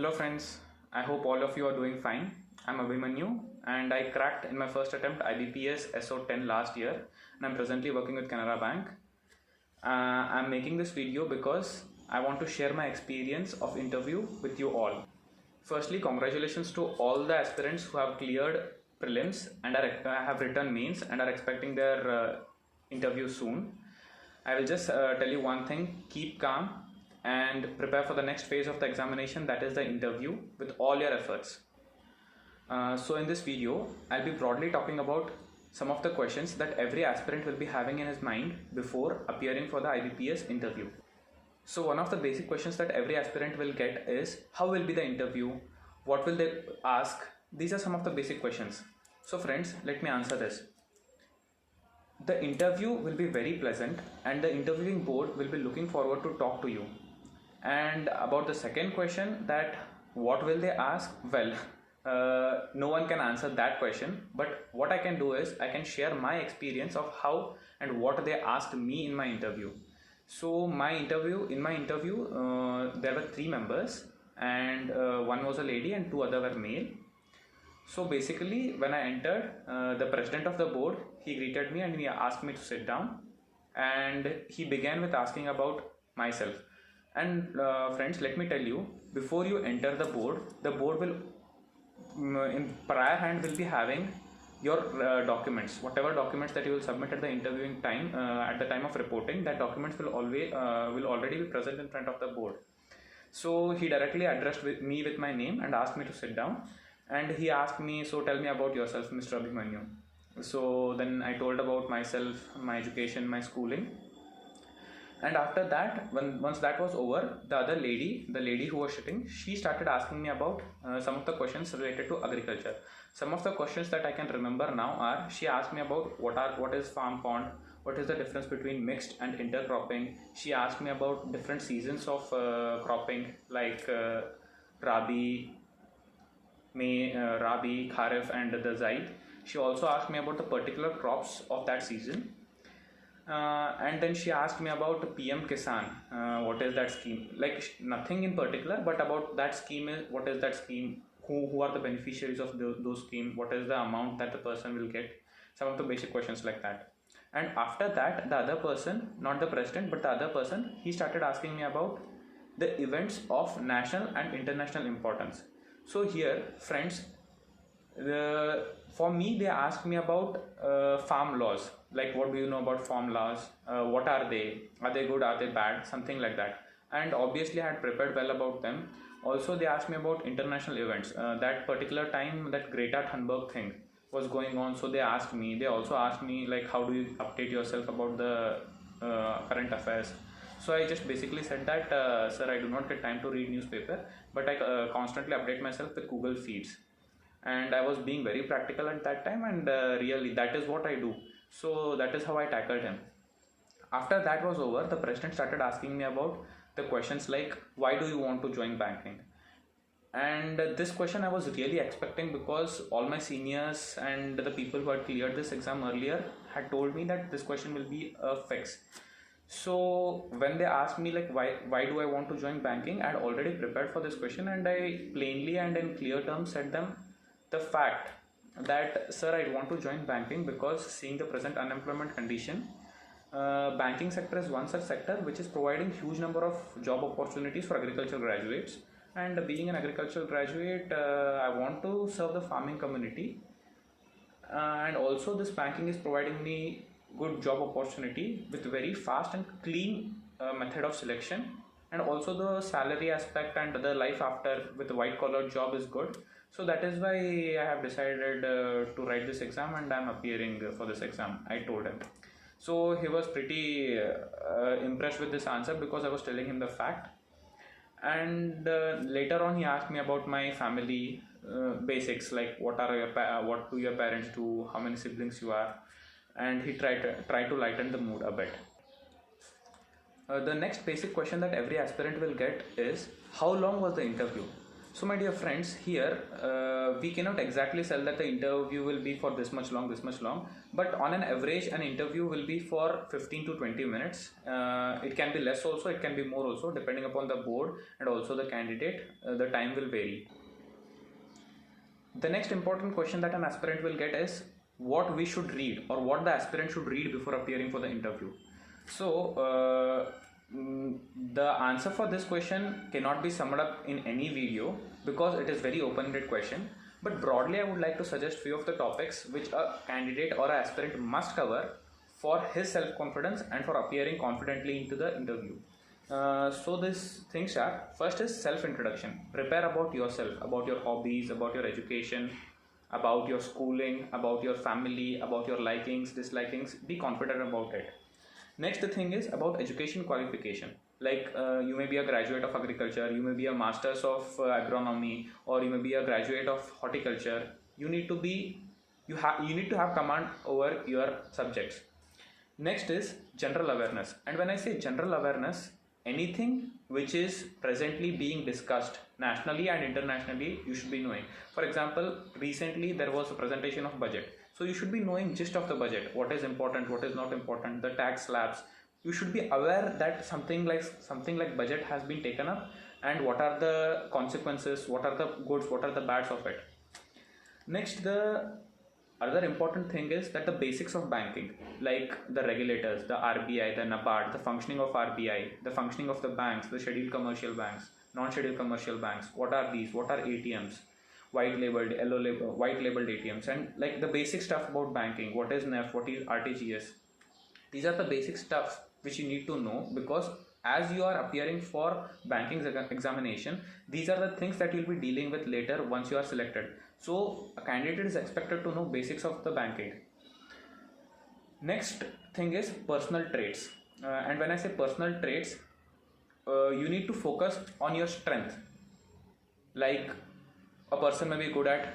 Hello friends, I hope all of you are doing fine. I'm Abhimanyu and I cracked in my first attempt IBPS AFO 10 last year and I'm presently working with Canara Bank. I'm making this video because I want to share my experience of interview with you all. Firstly, congratulations to all the aspirants who have cleared prelims and have written mains and are expecting their interview soon. I will just tell you one thing: keep calm and prepare for the next phase of the examination, that is the interview, with all your efforts. So in this video, I'll be broadly talking about some of the questions that every aspirant will be having in his mind before appearing for the IBPS interview. So one of the basic questions that every aspirant will get is, how will be the interview? What will they ask? These are some of the basic questions. So friends, let me answer this. The interview will be very pleasant and the interviewing board will be looking forward to talk to you. And about the second question, that what will they ask? Well, no one can answer that question, but what I can do is I can share my experience of how and what they asked me in my interview. So in my interview, there were 3 members and one was a lady and 2 other were male. So basically, when I entered, the president of the board, he greeted me and he asked me to sit down, and he began with asking about myself. And friends, let me tell you, before you enter the board will in prior hand will be having your documents, whatever documents that you will submit at the interviewing time, at the time of reporting, that documents will already be present in front of the board. So he directly addressed me with my name and asked me to sit down, and he asked me, so tell me about yourself, Mr. Abhimanyu. So then I told about myself, my education, my schooling. And after that, once that was over, the lady who was sitting, she started asking me about some of the questions related to agriculture. Some of the questions that I can remember now are, she asked me about what is farm pond, what is the difference between mixed and intercropping. She asked me about different seasons of cropping, like Rabi, Kharif and the Zaid. She also asked me about the particular crops of that season. And then she asked me about PM Kisan, what is that scheme, like nothing in particular, but about that scheme, what is that scheme, who are the beneficiaries of those scheme, what is the amount that the person will get, some of the basic questions like that. And after that, the other person, not the president but the other person, he started asking me about the events of national and international importance. So here, friends, for me, they asked me about farm laws, like what do you know about farm laws, what are they good, are they bad, something like that. And obviously I had prepared well about them. Also they asked me about international events, that particular time that Greta Thunberg thing was going on, so they also asked me like, how do you update yourself about the current affairs. So I just basically said that, sir, I do not get time to read newspaper, but I constantly update myself with Google Feeds. And I was being very practical at that time, and really that is what I do. So that is how I tackled him. After that was over, the president started asking me about the questions like, why do you want to join banking? And this question I was really expecting, because all my seniors and the people who had cleared this exam earlier had told me that this question will be a fix. So when they asked me like, why do I want to join banking, I had already prepared for this question, and I plainly and in clear terms said them the fact that, sir, I want to join banking because seeing the present unemployment condition, banking sector is one such sector which is providing huge number of job opportunities for agricultural graduates. And being an agricultural graduate, I want to serve the farming community, and also this banking is providing me good job opportunity with very fast and clean method of selection, and also the salary aspect and the life after with the white collar job is good. So that is why I have decided to write this exam, and I am appearing for this exam, I told him. So he was pretty impressed with this answer, because I was telling him the fact. And later on he asked me about my family basics, like what do your parents do, how many siblings you are, and he tried to lighten the mood a bit. The next basic question that every aspirant will get is, how long was the interview? So my dear friends, here we cannot exactly tell that the interview will be for this much long, but on an average an interview will be for 15 to 20 minutes. It can be less also, it can be more also, depending upon the board and also the candidate. The time will vary. The next important question that an aspirant will get is what we should read, or what the aspirant should read before appearing for the interview. So the answer for this question cannot be summed up in any video because it is very open-ended question, but broadly I would like to suggest few of the topics which a candidate or an aspirant must cover for his self-confidence and for appearing confidently into the interview. So these things are: first is self-introduction. Prepare about yourself, about your hobbies, about your education, about your schooling, about your family, about your likings, dislikings. Be confident about it. Next, the thing is about education qualification. Like you may be a graduate of agriculture, you may be a master's of agronomy, or you may be a graduate of horticulture. You need to have command over your subjects. Next is general awareness, and when I say general awareness, anything which is presently being discussed nationally and internationally, you should be knowing. For example, recently there was a presentation of budget, so you should be knowing gist of the budget, what is important, what is not important, the tax slabs. You should be aware that something like budget has been taken up, and what are the consequences, what are the goods, what are the bads of it. Next, the other important thing is that the basics of banking, like the regulators, the RBI, the NABARD, the functioning of RBI, the functioning of the banks, the scheduled commercial banks, non-scheduled commercial banks, what are these, what are ATMs, white labeled ATMs, and like the basic stuff about banking, what is NEFT, what is RTGS. These are the basic stuff which you need to know, because as you are appearing for banking examination, these are the things that you'll be dealing with later once you are selected. So a candidate is expected to know basics of the banking. Next thing is personal traits, and when I say personal traits, you need to focus on your strength. Like a person may be good at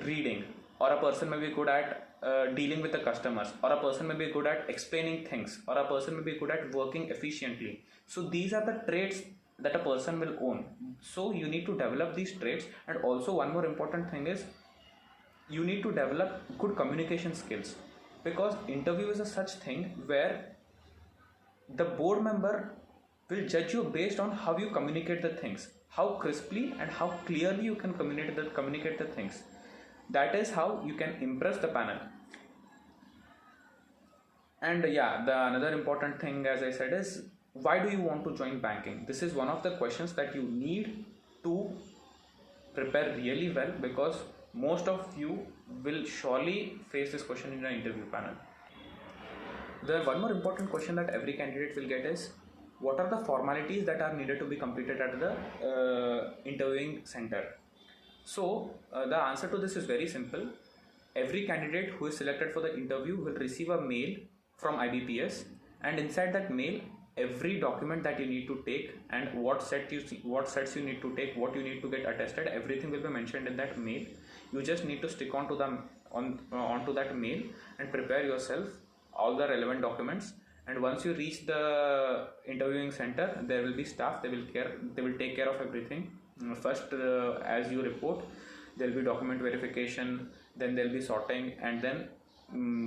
reading, or a person may be good at dealing with the customers, or a person may be good at explaining things, or a person may be good at working efficiently. So these are the traits that a person will own. So you need to develop these traits. And also one more important thing is you need to develop good communication skills, because interview is a such thing where the board member will judge you based on how you communicate the things, how crisply and how clearly you can communicate the things. That is how you can impress the panel. And another important thing, as I said, is why do you want to join banking? This is one of the questions that you need to prepare really well, because most of you will surely face this question in an interview panel. The one more important question that every candidate will get is, what are the formalities that are needed to be completed at the interviewing center? So the answer to this is very simple. Every candidate who is selected for the interview will receive a mail from IBPS, and inside that mail, every document that you need to take and what sets you need to take, what you need to get attested, everything will be mentioned in that mail. You just need to stick onto that mail and prepare yourself all the relevant documents. And once you reach the interviewing center, there will be staff. They will take care of everything. First, as you report, there will be document verification, then there will be sorting, and then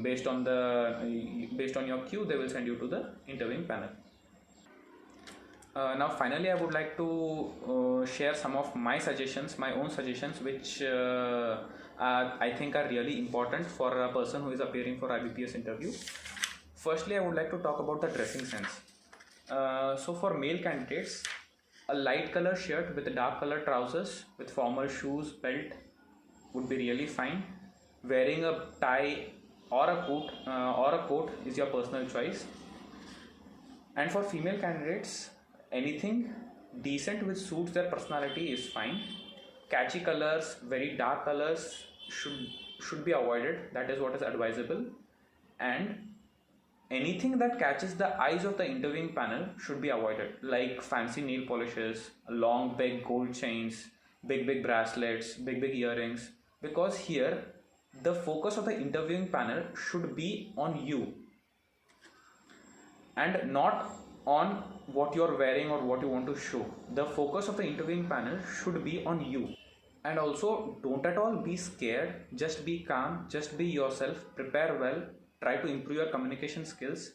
based on your queue, they will send you to the interviewing panel. Now finally, I would like to share some of my own suggestions, which I think are really important for a person who is appearing for IBPS interview. Firstly, I would like to talk about the dressing sense. So for male candidates, a light color shirt with dark color trousers with formal shoes, belt would be really fine. Wearing a tie or a coat is your personal choice. And for female candidates, anything decent which suits their personality is fine. Catchy colors, very dark colors should be avoided. That is what is advisable. And anything that catches the eyes of the interviewing panel should be avoided, like fancy nail polishes, long big gold chains, big bracelets, big earrings, because here the focus of the interviewing panel should be on you and not on what you're wearing or what you want to show. The focus of the interviewing panel should be on you. And also, don't at all be scared. Just be calm, just be yourself, prepare well, try to improve your communication skills,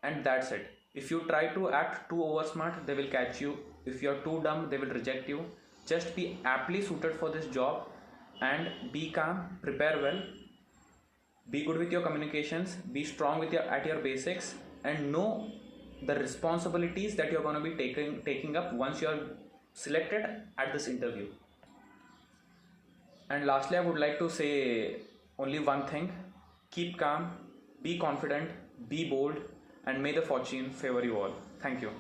and that's it. If you try to act too over smart, they will catch you. If you're too dumb, they will reject you. Just be aptly suited for this job and be calm, prepare well, be good with your communications, be strong with at your basics, and know the responsibilities that you're going to be taking up once you're selected at this interview. And lastly, I would like to say only one thing: keep calm, be confident, be bold, and may the fortune favor you all. Thank you.